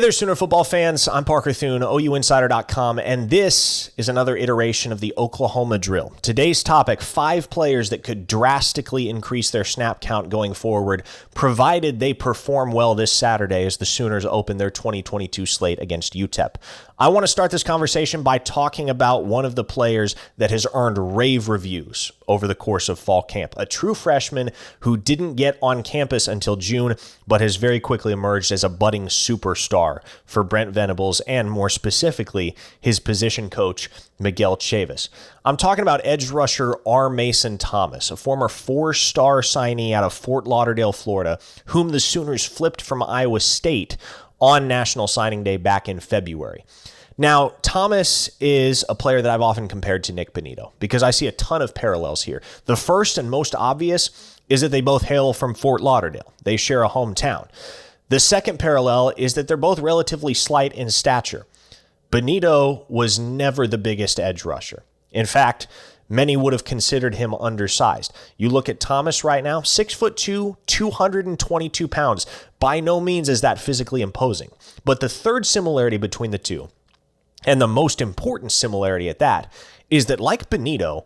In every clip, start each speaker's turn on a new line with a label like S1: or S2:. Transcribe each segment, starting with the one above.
S1: Hey there, Sooner football fans. I'm Parker Thune, OUinsider.com, and this is another iteration of the Oklahoma drill. Today's topic, 5 players that could drastically increase their snap count going forward, provided they perform well this Saturday as the Sooners open their 2022 slate against UTEP. I want to start this conversation by talking about one of the players that has earned rave reviews over the course of fall camp, a true freshman who didn't get on campus until June, but has very quickly emerged as a budding superstar for Brent Venables and, more specifically, his position coach, Miguel Chavis. I'm talking about edge rusher R. Mason Thomas, a former 4-star signee out of Fort Lauderdale, Florida, whom the Sooners flipped from Iowa State on National Signing Day back in February. Now, Thomas is a player that I've often compared to Nick Bonitto because I see a ton of parallels here. The first and most obvious is that they both hail from Fort Lauderdale. They share a hometown. The second parallel is that they're both relatively slight in stature. Bonitto was never the biggest edge rusher. In fact, many would have considered him undersized. You look at Thomas right now, 6'2", 222 pounds. By no means is that physically imposing. But the third similarity between the two, and the most important similarity at that, is that like Bonitto,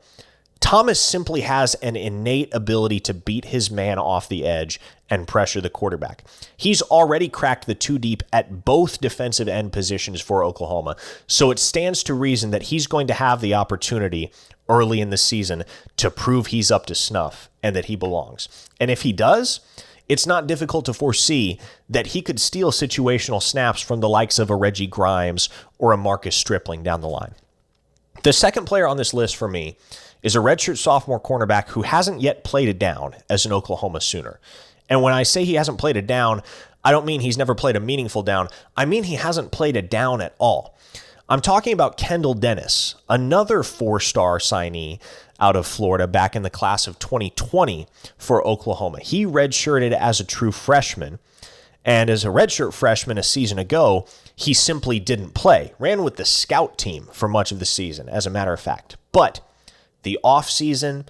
S1: Thomas simply has an innate ability to beat his man off the edge and pressure the quarterback. He's already cracked the 2 deep at both defensive end positions for Oklahoma, so it stands to reason that he's going to have the opportunity early in the season to prove he's up to snuff and that he belongs. And if he does, it's not difficult to foresee that he could steal situational snaps from the likes of a Reggie Grimes or a Marcus Stripling down the line. The second player on this list for me is a redshirt sophomore cornerback who hasn't yet played a down as an Oklahoma Sooner. And when I say he hasn't played a down, I don't mean he's never played a meaningful down. I mean he hasn't played a down at all. I'm talking about Kendall Dennis, another 4-star signee out of Florida back in the class of 2020 for Oklahoma. He redshirted as a true freshman, and as a redshirt freshman a season ago, he simply didn't play. Ran with the scout team for much of the season, as a matter of fact. But the offseason,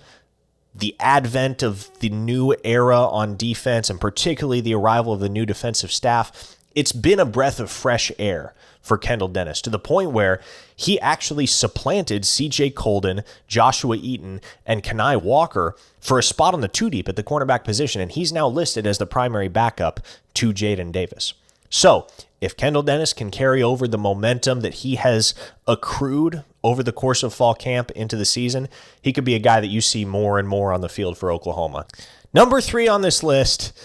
S1: the advent of the new era on defense, and particularly the arrival of the new defensive staff, it's been a breath of fresh air for Kendall Dennis, to the point where he actually supplanted C.J. Colden, Joshua Eaton, and Kenai Walker for a spot on the 2 deep at the cornerback position, and he's now listed as the primary backup to Jaden Davis. So, if Kendall Dennis can carry over the momentum that he has accrued over the course of fall camp into the season, he could be a guy that you see more and more on the field for Oklahoma. Number 3 on this list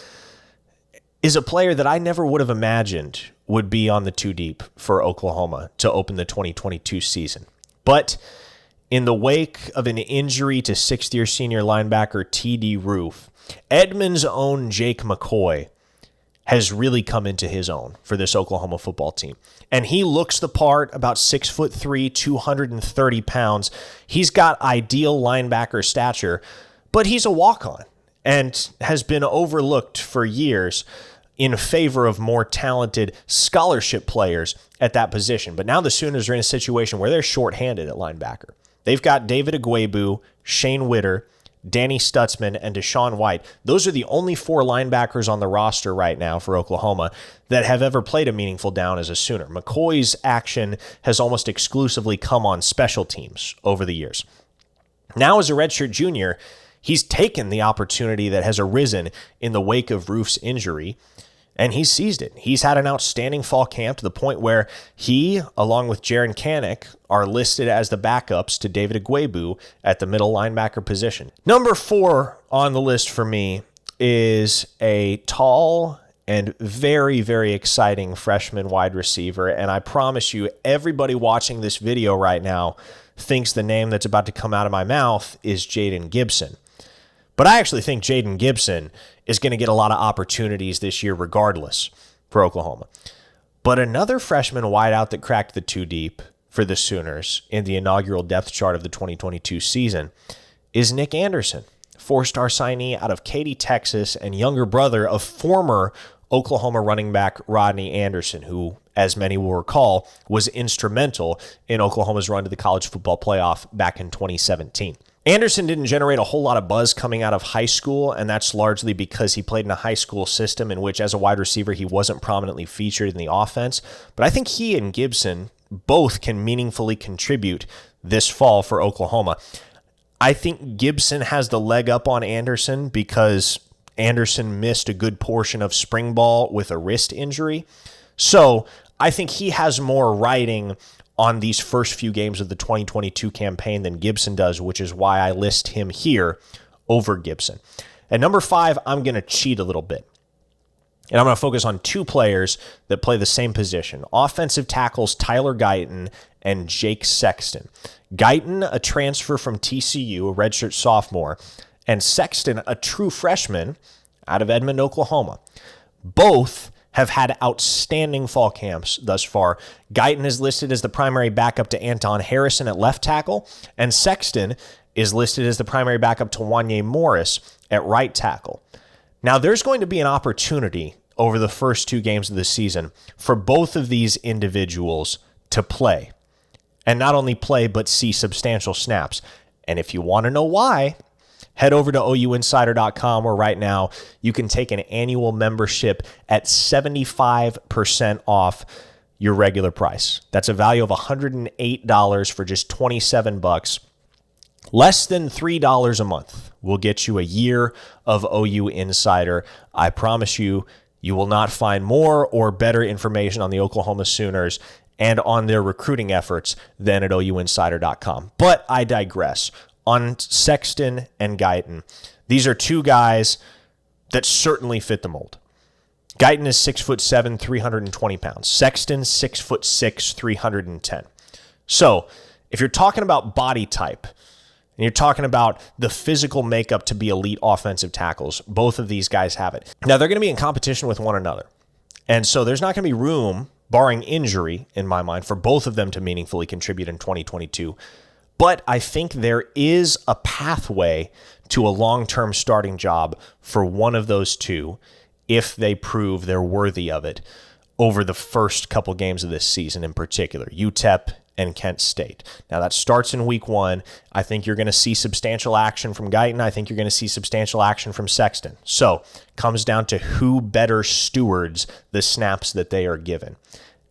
S1: is a player that I never would have imagined would be on the 2 deep for Oklahoma to open the 2022 season. But in the wake of an injury to 6th-year senior linebacker T.D. Roof, Edmond's own Jake McCoy has really come into his own for this Oklahoma football team. And he looks the part, about 6'3", 230 pounds. He's got ideal linebacker stature, but he's a walk-on and has been overlooked for years in favor of more talented scholarship players at that position. But now the Sooners are in a situation where they're shorthanded at linebacker. They've got David Agwebu, Shane Witter, Danny Stutzman, and Deshaun White. Those are the only 4 linebackers on the roster right now for Oklahoma that have ever played a meaningful down as a Sooner. McCoy's action has almost exclusively come on special teams over the years. Now as a redshirt junior, he's taken the opportunity that has arisen in the wake of Roof's injury, and he's seized it. He's had an outstanding fall camp to the point where he, along with Jaron Kanek, are listed as the backups to David Agwebu at the middle linebacker position. Number 4 on the list for me is a tall and very, very exciting freshman wide receiver, and I promise you, everybody watching this video right now thinks the name that's about to come out of my mouth is Jaden Gibson. But I actually think Jaden Gibson is going to get a lot of opportunities this year regardless for Oklahoma. But another freshman wideout that cracked the 2 deep for the Sooners in the inaugural depth chart of the 2022 season is Nick Anderson, 4-star signee out of Katy, Texas, and younger brother of former Oklahoma running back Rodney Anderson, who, as many will recall, was instrumental in Oklahoma's run to the college football playoff back in 2017. Anderson didn't generate a whole lot of buzz coming out of high school, and that's largely because he played in a high school system in which, as a wide receiver, he wasn't prominently featured in the offense. But I think he and Gibson both can meaningfully contribute this fall for Oklahoma. I think Gibson has the leg up on Anderson because Anderson missed a good portion of spring ball with a wrist injury. So I think he has more riding on these first few games of the 2022 campaign than Gibson does, which is why I list him here over Gibson. At number 5, I'm going to cheat a little bit. And I'm going to focus on 2 players that play the same position. Offensive tackles Tyler Guyton and Jake Sexton. Guyton, a transfer from TCU, a redshirt sophomore, and Sexton, a true freshman out of Edmond, Oklahoma. Both have had outstanding fall camps thus far. Guyton is listed as the primary backup to Anton Harrison at left tackle, and Sexton is listed as the primary backup to Wanye Morris at right tackle. Now, there's going to be an opportunity over the first 2 games of the season for both of these individuals to play, and not only play, but see substantial snaps. And if you want to know why, head over to OUinsider.com, where right now you can take an annual membership at 75% off your regular price. That's a value of $108 for just $27. Less than $3 a month will get you a year of OU Insider. I promise you, you will not find more or better information on the Oklahoma Sooners and on their recruiting efforts than at OUinsider.com. But I digress. On Sexton and Guyton, these are 2 guys that certainly fit the mold. Guyton is 6'7", 320 pounds. Sexton, 6'6", 310. So if you're talking about body type, and you're talking about the physical makeup to be elite offensive tackles, both of these guys have it. Now, they're going to be in competition with one another. And so there's not going to be room, barring injury, in my mind, for both of them to meaningfully contribute in 2022. But I think there is a pathway to a long-term starting job for one of those 2 if they prove they're worthy of it over the first couple games of this season in particular, UTEP and Kent State. Now, that starts in week 1. I think you're going to see substantial action from Guyton. I think you're going to see substantial action from Sexton. So it comes down to who better stewards the snaps that they are given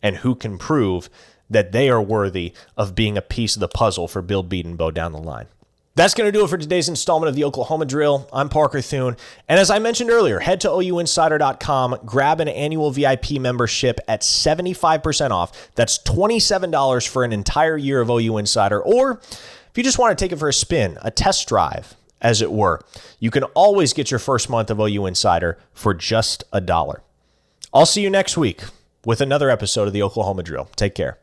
S1: and who can prove that they are worthy of being a piece of the puzzle for Bill Bedenbaugh down the line. That's going to do it for today's installment of the Oklahoma Drill. I'm Parker Thune. And as I mentioned earlier, head to OUinsider.com, grab an annual VIP membership at 75% off. That's $27 for an entire year of OU Insider. Or if you just want to take it for a spin, a test drive, as it were, you can always get your first month of OU Insider for just $1. I'll see you next week with another episode of the Oklahoma Drill. Take care.